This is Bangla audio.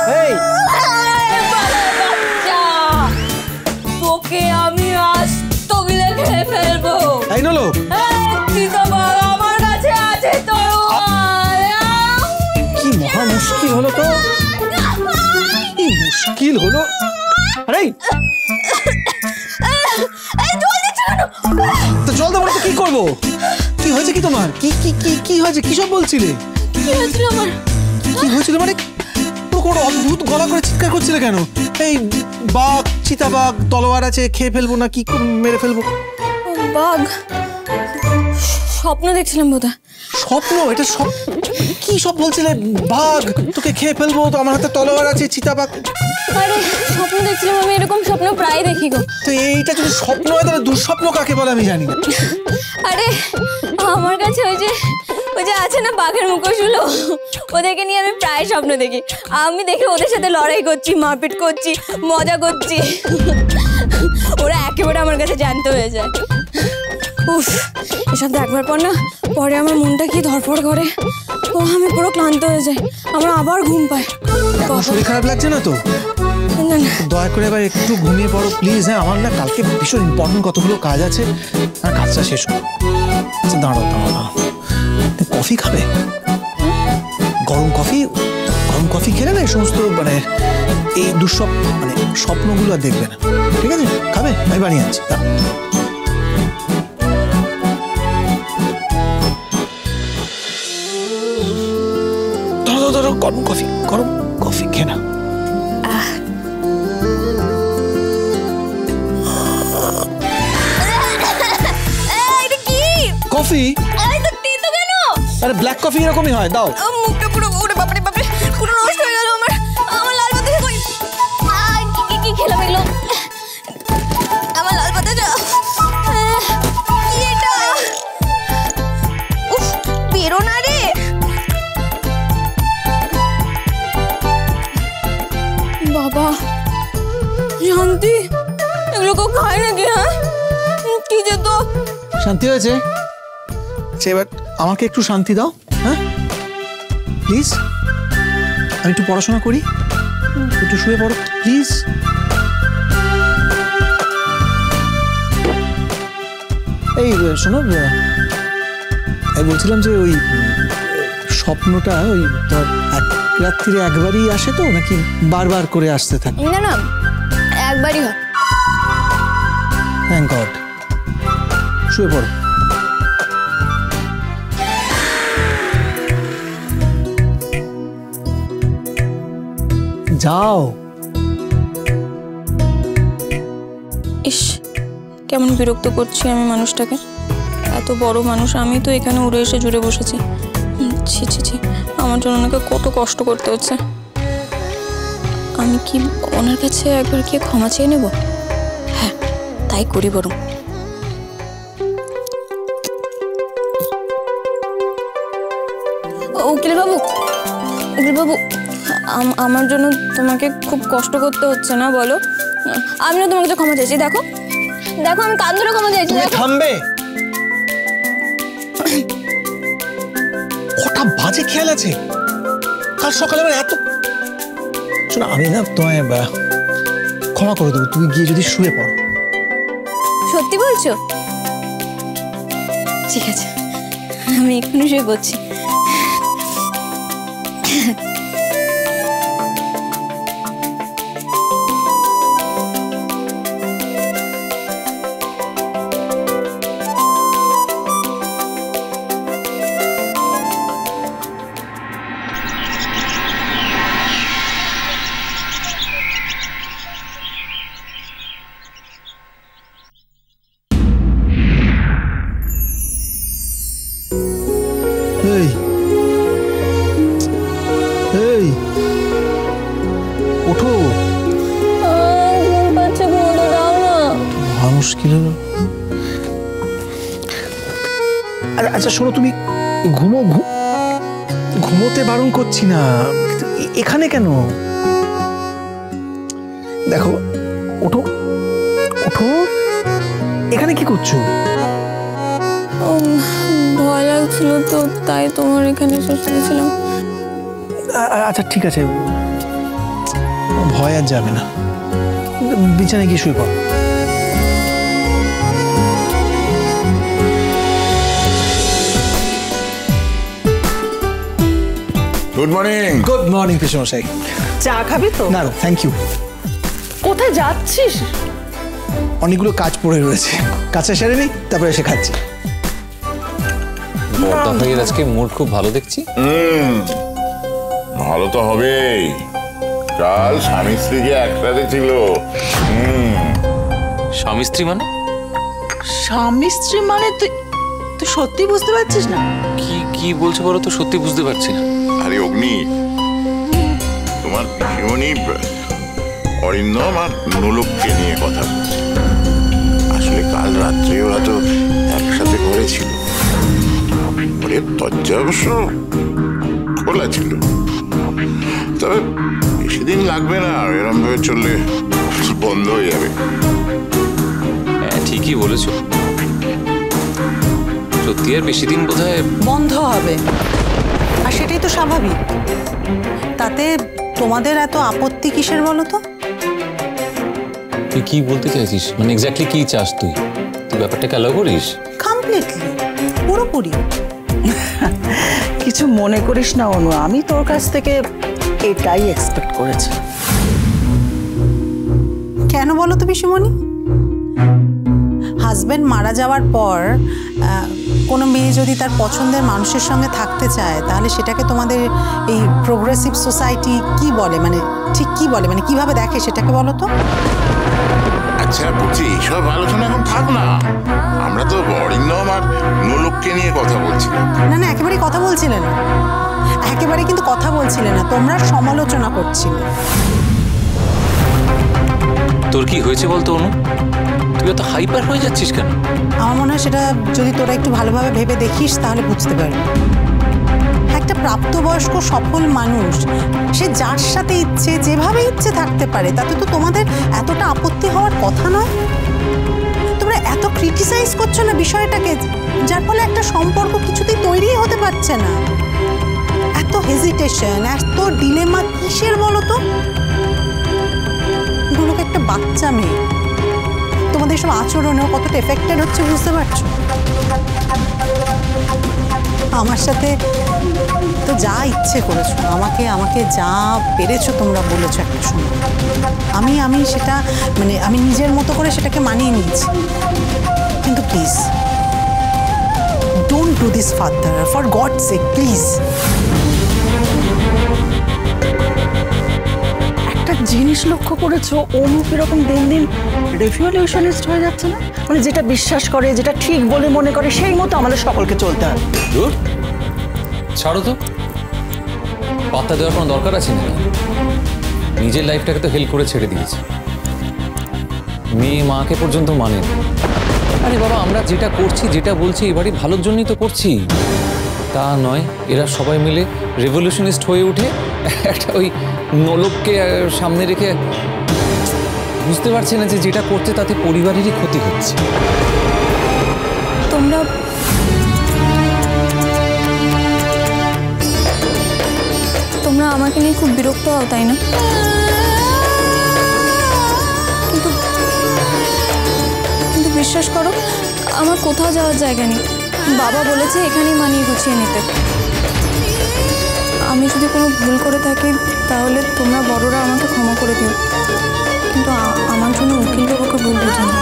এই তোকে আমি আজ তগিলে খেয়ে ফেলবো। এই নলো, তুই তো বল আমার কাছে আছে তরোয়ার। কি মহা মুশকিল হলো তো, কি মুশকিল হলো। আরে তো জল দেবো তো কি করবো? কি হয়েছে কি তোমার? কি কি কি কি হয়েছে? কি সব বলছিলে? কি হয়েছিল আমার? কি হয়েছিল মানে? কোনো অদ্ভুত গলা করে চিৎকার করছিলে কেন? এই বাঘ, চিতাবাঘ, তলোয়ার আছে, খেয়ে ফেলবো না কি মেরে ফেলবো? বাঘ, স্বপ্ন দেখছিলাম বোধহয়। স্বপ্ন? এটা সব কি সব বলছিলে? বাঘ তোকে খেয়ে ফেলবো, তো আমার হাতে তলোয়ার আছে, চিতাবাঘ। আরে স্বপ্ন দেখছিলাম, আমি এরকম স্বপ্ন প্রায় দেখি গো। তো এইটা যদি স্বপ্ন হয় তাহলে দুঃস্বপ্ন কাকে বলে আমি জানি না। আরে আমার কাছে ওই যে আছে না বাঘের মুখোশগুলো, ওদেরকে নিয়ে আমি প্রায় স্বপ্ন দেখি। আমি দেখি ওদের সাথে লড়াই করছি, মারপিট করছি, মজা করছি। ওরা একেবারে আমার কাছে জানতে হয়ে যায়। উফ, এসব দেখবার পর না পরে আমার মনটা কি ধরফড় করে। ও আমি পুরো ক্লান্ত হয়ে যাই, আমার আবার ঘুম পায়। শরীর খারাপ লাগছে না তো? না না, দয়া করে এবার একটু ঘুমিয়ে পড়ো প্লিজ। হ্যাঁ, আমার না কালকে ভীষণ ইম্পর্টেন্ট কতগুলো কাজ আছে, আর কাজটা শেষ করো। আচ্ছা দাঁড়াও দাঁড়াও, কফি খাবে? গরম কফি, গরম কফি খেলে না এই সমস্ত মানে এই মানে স্বপ্নগুলো আর দেখবে না। ঠিক আছে, খাবে? আমি বানিয়ে আনছি। ধরো ধরো, গরম কফি, গরম কফি খেয়ে না। কফি? আরে ব্ল্যাক কফি এরকমই হয়, দাও। মুখটা পুরো ওরে বাপরে বাপরে পুরো নষ্ট হয়ে গেল আমার। আমার লাল পাতা কই? কি খেলাম এগুলো? আমার লাল পাতা যা, কি এটা? উফ, বেরো না রে। বাবা শান্তি, এগুলো কেউ খায় নাকি? হ্যাঁ, কি যেত? শান্তি হয়েছে? এবার আমাকে একটু শান্তি দাও, হ্যাঁ প্লিজ। আমি একটু পড়াশোনা করি, একটু শুয়ে পড়ো প্লিজ। এই শোনো, আমি বলছিলাম যে ওই স্বপ্নটা ওই তোর এক রাত্রিরে একবারই আসে তো নাকি বারবার করে আসতে থাকে? না না, একবারই হয়। Thank god. শুয়ে পড়ো। যাও। ইস, কেমন বিরক্ত করছি আমি মানুষটাকে। এত বড় মানুষ, আমি তো এখানে উড়ে এসে জুড়ে বসেছি। ছি ছি ছি, আমার জন্য ওনাকে কত কষ্ট করতে হচ্ছে। আমি কি ওনার কাছে একবার গিয়ে ক্ষমা চেয়ে নেব? হ্যাঁ, তাই করি বরং। উকিল বাবু, উকিল বাবু, আমার জন্য তোমাকে খুব কষ্ট করতে হচ্ছে না বলো? আমিও তোমার কাছে ক্ষমা চাইছি। দেখো দেখো, আমি কান ধরে ক্ষমা চাইছি। থামবে? কটা বাজে খেয়াল আছে? কাল সকালে আমার এত শোনা, আমি না তোমায় ক্ষমা করে দেবো, তুমি গিয়ে যদি শুয়ে পড়ো। সত্যি বলছো? ঠিক আছে, আমি এক্ষুনি শুয়ে পড়ছি। এই এই ওঠো। ঘুম পাচ্ছে, ঘুমোতে দাও না। মুশকিল হলো। আচ্ছা শোনো, তুমি ঘুমোতে বারণ করছি না, এখানে কেন? দেখো, ওঠো ওঠো। এখানে কি করছো? ভয় লাগছিল তো, তাই তোমার এখানে এসে শুয়েছিলাম। আচ্ছা ঠিক আছে, ভয় আর যাবে না, বিছানায় গিয়ে শুয়ে পড়ো। Good morning. গুড মর্নিং পিসমশাই। চা খাবি তো? না থ্যাংক ইউ। কোথায় যাচ্ছিস? অনেকগুলো কাজ পড়ে রয়েছে, কাজটা সেরে নিই তারপরে এসে খাচ্ছি। বড়দা ভাইয়ের আজকে মুড খুব ভালো দেখছি। ভালো তো হবেই, কাল স্বামী স্ত্রীকে একসাথে ছিল। স্বামী স্ত্রী মানে? স্বামী স্ত্রী মানে তুই তুই সত্যি বুঝতে পারছিস না? কি কি বলছো বলো তো, সত্যি বুঝতে পারছি না। আরে অগ্নি, তোমার পিসিমণি অরিন্দম আর নোলককে নিয়ে কথা বলছে। আসলে কাল রাত্রে ওরা তো একসাথে করেছিল, ওদের দরজা অবশ্য খোলা ছিল। তবে বেশি দিন লাগবে না, এরম ভাবে চললে বন্ধ হয়ে যাবে। হ্যাঁ ঠিকই বলেছো, সত্যি আর বেশি দিন বোধহয় বন্ধ হবে, আর সেটাই তো স্বাভাবিক। তাতে তোমাদের এত আপত্তি কিসের বলো তো? তুই কি বলতে চাইছিস, মানে এক্স্যাক্টলি কি চাস তুই? তুই ব্যাপারটা অ্যালাউ করিস? কমপ্লিটলি, পুরোপুরি। কিছু মনে করিস না অনু, আমি তোর কাছ থেকে এটাই এক্সপেক্ট করেছি। কেন বলো তো পিসিমণি? হাজবেন্ড মারা যাওয়ার পর কোনো মেয়ে যদি তার পছন্দের মানুষের সঙ্গে থাকতে চায়, তাহলে সেটাকে তোমাদের এই প্রোগ্রেসিভ সোসাইটি কি বলে, মানে ঠিক কি বলে, মানে কিভাবে দেখে সেটাকে বলো তো? আচ্ছা বুঝছি, এইসব আলোচনা এখন থাক না। আমরা তো অরিন্দম আর নোলককে নিয়ে কথা বলছিলাম। না না, একেবারেই কথা বলছিলে না, একেবারে কিন্তু কথা বলছিলে না, তোমরা সমালোচনা করছিলে। তোর কি হয়েছে বলতো অনু? তুই এত হাইপার হয়ে যাচ্ছিস কেন? আমার মনে হয় সেটা যদি তোরা একটু ভালোভাবে ভেবে দেখিস তাহলে বুঝতে পারবি। একটা প্রাপ্তবয়স্ক সফল মানুষ সে যার সাথে ইচ্ছে যেভাবে ইচ্ছে থাকতে পারে, তাতে তো তোমাদের এতটা আপত্তি হওয়ার কথা নয়। তোমরা এত ক্রিটিসাইজ করছো না বিষয়টাকে, যার ফলে একটা সম্পর্ক কিছুতেই তৈরি হতে পারছে না। এত হেজিটেশন, এত ডিলেমা কিসের বলো তো? এগুলোকে একটা বাচ্চা মেয়ে, তোমাদের সব আচরণেও কতটা এফেক্টেড হচ্ছে বুঝতে পারছো? আমার সাথে তো যা ইচ্ছে করেছো, আমাকে আমাকে যা পেরেছো তোমরা বলেছো একটা সময়, আমি সেটা মানে আমি নিজের মতো করে সেটাকে মানিয়ে নিয়েছি। কিন্তু please don't do this further, for gods sec please. একটা জিনিস লক্ষ্য করেছো, অনু কিরকম দিন দিন রেভলিউশনিস্ট হয়ে যাচ্ছে না? মানে যেটা বিশ্বাস করে, যেটা ঠিক বলে মনে করে, সেই মতো আমাদের সকলকে চলতে হবে। দূর ছাড়ো তো, পাত্তা দেওয়ার কোনো দরকার আছে নাকি? নিজের লাইফটাকে তো হেল্প করে ছেড়ে দিয়েছে, মেয়ে মাকে পর্যন্ত মানে না। আরে বাবা, আমরা যেটা করছি যেটা বলছি এবারই ভালোর জন্যই তো করছি, তা নয় এরা সবাই মিলে রেভলিউশনিস্ট হয়ে উঠে একটা ওই নোলককে সামনে রেখে বুঝতে পারছে না যে যেটা করছে তাতে পরিবারেরই ক্ষতি হচ্ছে। তোমরা তোমরা আমাকে নিয়ে খুব বিরক্ত হও, তাই না? কিন্তু কিন্তু বিশ্বাস করো, আমার কোথাও যাওয়ার জায়গা নেই। বাবা বলেছে এখানেই মানিয়ে গুছিয়ে নিতে। আমি যদি কোনো ভুল করে থাকি তাহলে তোমরা বড়রা আমাকে ক্ষমা করে দিও, কিন্তু আমার জন্য উকিল বাবাকে ভুল বুঝো না।